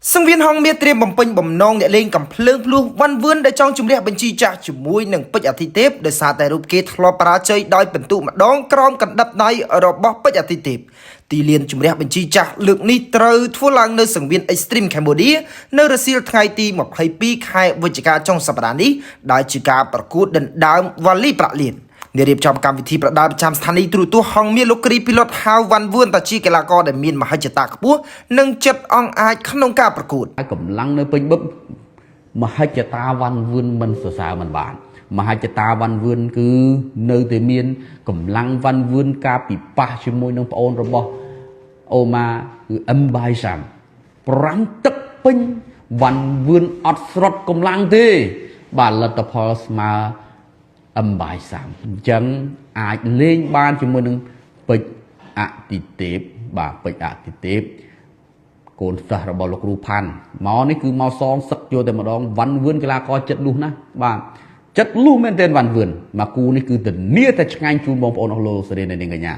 សង្វៀនហងមានត្រៀមបំពេញបំណងអ្នកលេងកំភ្លើងភ្លោះវ៉ាន់វឿនដែលចង់ជំរះបញ្ជីចាស់ជាមួយនឹងពេជ្រអាទិទេពដោយសារតែរូបគេធ្លាប់បរាជ័យដោយពិន្ទុម្ដងក្រោមកណ្ដិបដៃរបស់ពេជ្រអាទិទេពទីលានជំរះបញ្ជីចាស់លើកនេះត្រូវធ្វើឡើងនៅសង្វៀន Extreme Cambodia នៅរសៀលថ្ងៃទី22ខែវិច្ឆិកាចុងសប្តាហ៍នេះដែលជាការប្រកួតដណ្ដើមវ៉ាលីប្រាក់លានអ្នករៀបចំកម្មវិធីប្រដាល់ប្រចាំស្ថានីយ៍ទូរទស្សន៍ហងមានលោកគ្រីពីឡុតហៅវ៉ាន់វឿនតាជាកីឡាករដែលមានមហិច្ឆតាខ្ពស់និងចិត្តអង់អាចក្នុងការប្រកួតកម្លាំងនៅពេញបឹបមហិច្ឆតាវ៉ាន់វឿនមិនសរសើរមិនបានមហិច្ឆតាវ៉ាន់វឿនគឺនៅតែមានកម្លាំងវ៉ាន់វឿនការពិប៉ះជាមួយនឹងប្អូនរបស់អូម៉ាគឺអឹមបាយសាំ5ទឹកពេញវ៉ាន់វឿនអត់ស្រុតកម្លាំងទេបាទលទ្ធផលស្មើអឹមបាយសាំអញ្ចឹងអាចលេងបានជាមួយនឹងពេជ្រអតិទេពបាទពេជ្រអតិទេពកូនសិស្សរបស់លោកគ្រូផាន់មកនេះគឺមកសងសឹកយកតែម្ដងវ៉ាន់វឿនកីឡាករចិត្តលុះណាបាទចិត្តលុះមែនទែនវ៉ាន់វឿនមកគូនេះគឺធានាតែឆ្ងាញ់ជូនបងប្អូនអស់លោកសេរីនៅនាងកញ្ញា